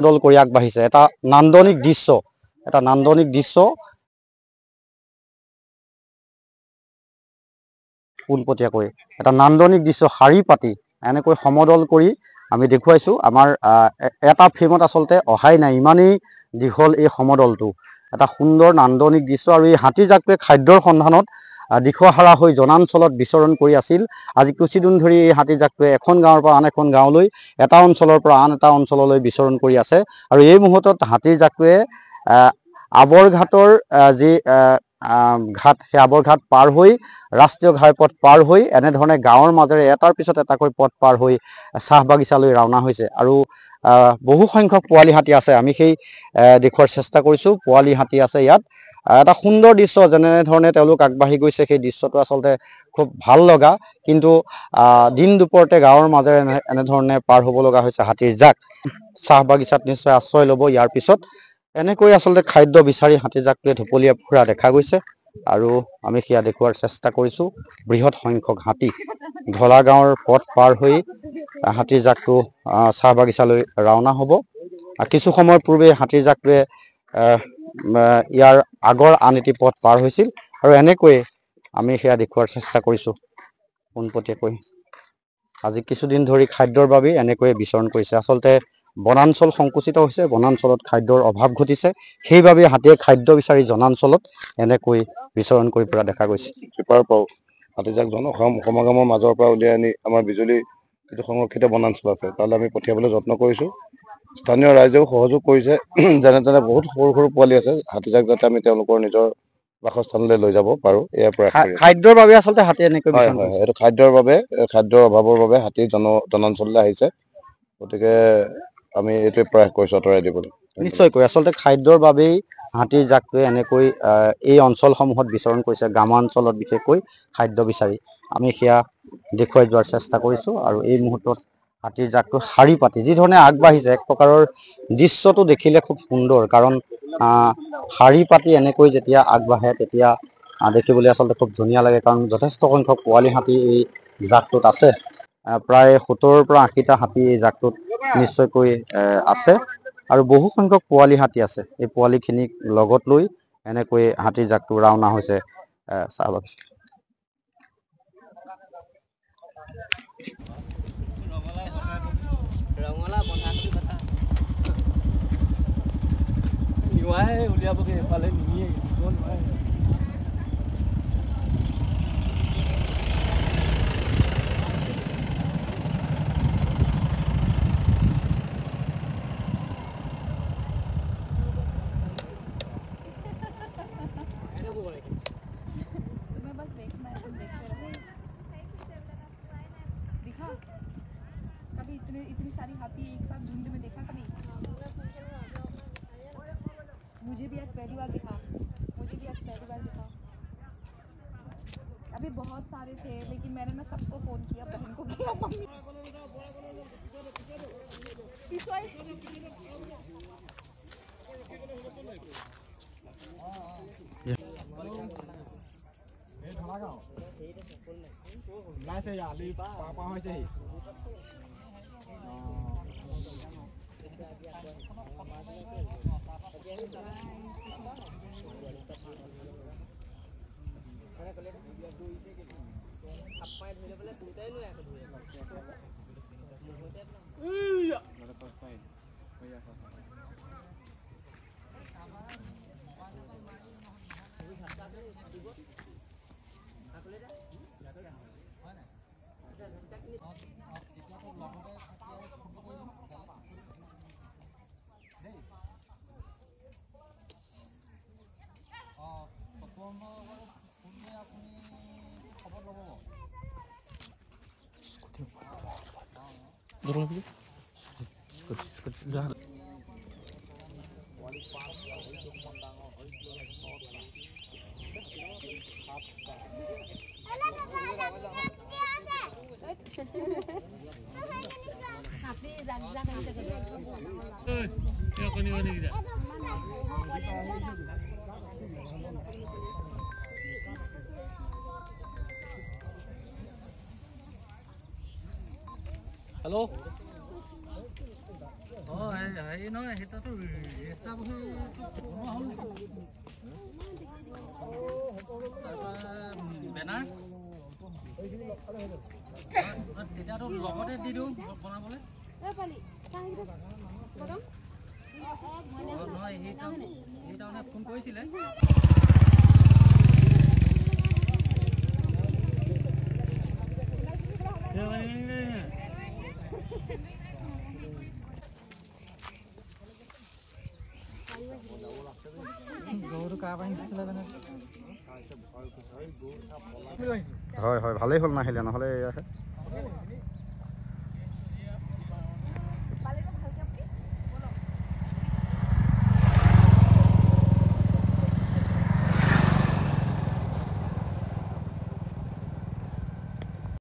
দল কৰি আগবাঢ়িছে এটা নান্দনিক দৃশ্য পোনপটীয়াকৈ এটা নান্দনিক দৃশ্য শাৰী পাতি এনেকৈ সমদল কৰি আমি দেখুৱাইছোঁ আমাৰ এটা ফ্ৰেমত আচলতে অহাই নাই ইমানেই দীঘল এই সমদলটো এটা সুন্দৰ নান্দনিক দৃশ্য আৰু এই হাতী জাকটোৱে খাদ্যৰ সন্ধানত দিশহাৰা হৈ জনাঞ্চলত বিচৰণ কৰি আছিল আজি কিছুদিন ধৰি এই হাতী জাকটোৱে এখন গাঁৱৰ পৰা আন এখন গাঁৱলৈ এটা অঞ্চলৰ পৰা আন এটা অঞ্চললৈ বিচৰণ কৰি আছে আৰু এই মুহূৰ্তত হাতী জাকটোৱে আৱৰঘাটৰ যি ঘাট সেই আৱৰঘাট পাৰ হৈ ৰাষ্ট্ৰীয় ঘাইপথ পাৰ হৈ এনেধৰণে গাঁৱৰ মাজেৰে এটাৰ পিছত এটাকৈ পথ পাৰ হৈ চাহ বাগিচালৈ ৰাওনা হৈছে আৰু বহু সংখ্যক পোৱালি হাতী আছে আমি সেই দেখুৱাৰ চেষ্টা কৰিছোঁ পোৱালি হাতী আছে ইয়াত এটা সুন্দৰ দৃশ্য যেনেধৰণে তেওঁলোক আগবাঢ়ি গৈছে সেই দৃশ্যটো আচলতে খুব ভাল লগা কিন্তু দিন দুপৰতে গাঁৱৰ মাজেৰে এনেধৰণে পাৰ হ'ব লগা হৈছে হাতীৰ জাক চাহ বাগিচাত নিশ্চয় আশ্ৰয় ল'ব ইয়াৰ পিছত এনেকৈ আচলতে খাদ্য বিচাৰি হাতী জাকটোৱে ঢপলিয়াই ফুৰা দেখা গৈছে আৰু আমি সেয়া দেখুৱাৰ চেষ্টা কৰিছোঁ বৃহৎ সংখ্যক হাতী ঢলা গাঁৱৰ পথ পাৰ হৈ হাতীৰ জাকটো চাহ বাগিচালৈ ৰাওনা হ'ব কিছু সময়ৰ পূৰ্বে হাতীৰ জাকটোৱে ইয়াৰ আগৰ আন এটি পথ পাৰ হৈছিল আৰু এনেকৈয়ে আমি সেয়া দেখুৱাৰ চেষ্টা কৰিছোঁ পোনপটীয়াকৈ আজি কিছুদিন ধৰি খাদ্যৰ বাবেই এনেকৈয়ে বিচৰণ কৰিছে আচলতে বনাঞ্চল সংকুচিত হৈছে বনাঞ্চলত খাদ্যৰ অভাৱ ঘটিছে সেইবাবে হাতীয়ে খাদ্য বিচাৰি জনাঞ্চলত এনেকৈ বিচৰণ কৰি পৰা দেখা গৈছে পেপাৰ পাওঁ হাতীজাক সমাগমৰ মাজৰ পৰা উলিয়াই আনি আমাৰ বিজুলী যিটো সংৰক্ষিত বনাঞ্চল আছে তালৈ আমি পঠিয়াবলৈ যত্ন কৰিছোঁ স্থানীয় ৰাইজেও সহযোগ কৰিছে যেনে তেনে বহুত সৰু সৰু পোৱালি আছে হাতীজাক যাতে আমি তেওঁলোকৰ নিজৰ বাসস্থানলৈ লৈ যাব পাৰোঁ এয়াৰ পৰা খাদ্যৰ বাবে আচলতে হাতী এনেকৈ হয় এইটো খাদ্যৰ অভাৱৰ বাবে হাতী জনাঞ্চললৈ আহিছে গতিকে আমি এইটোৱে প্ৰয়াস কৰিছোঁ আঁতৰাই দিবলৈ নিশ্চয়কৈ আচলতে খাদ্যৰ বাবেই হাতীৰ জাকটোৱে এনেকৈ এই অঞ্চলসমূহত বিচৰণ কৰিছে গ্ৰামাঞ্চলত বিশেষকৈ খাদ্য বিচাৰি আমি সেয়া দেখুৱাই যোৱাৰ চেষ্টা কৰিছোঁ আৰু এই মুহূৰ্তত হাতীৰ জাকটো শাৰী পাতি যিধৰণে আগবাঢ়িছে এক প্ৰকাৰৰ দৃশ্যটো দেখিলে খুব সুন্দৰ কাৰণ শাৰী পাতি এনেকৈ যেতিয়া আগবাঢ়ে তেতিয়া দেখিবলৈ আচলতে খুব ধুনীয়া লাগে কাৰণ যথেষ্ট সংখ্যক পোৱালি হাতী এই জাকটোত আছে প্ৰায় 70ৰ পৰা 80টা হাতী এই জাকটোত নিশ্চয়কৈ আছে আৰু বহু সংখ্যক পোৱালি হাতী আছে এই পোৱালিখিনিক লগত লৈ এনেকৈ হাতীৰ জাকটো ৰাওনা হৈছে চাহ বাগিচা উলিয়াবগে এফালে নিয়ে इतनी सारी हाथी एक साथ झुंड में देखा कभी मुझे भी आज पहली बार दिखा अभी बहुत सारे थे लेकिन मैंने ना सबको फोन किया बहन को किया मम्मी हेलो অঁ হেৰি নহয় সেইটাতো ৰেষ্টা বহি বনোৱা হ'ল নেকি বেনাৰ তেতিয়াতো লগতে দি দিওঁ বনাবলৈ নহয় সেই তাৰমানে ফোন কৰিছিলে হয় হয় ভালেই হ'ল নাহিলে নহ'লে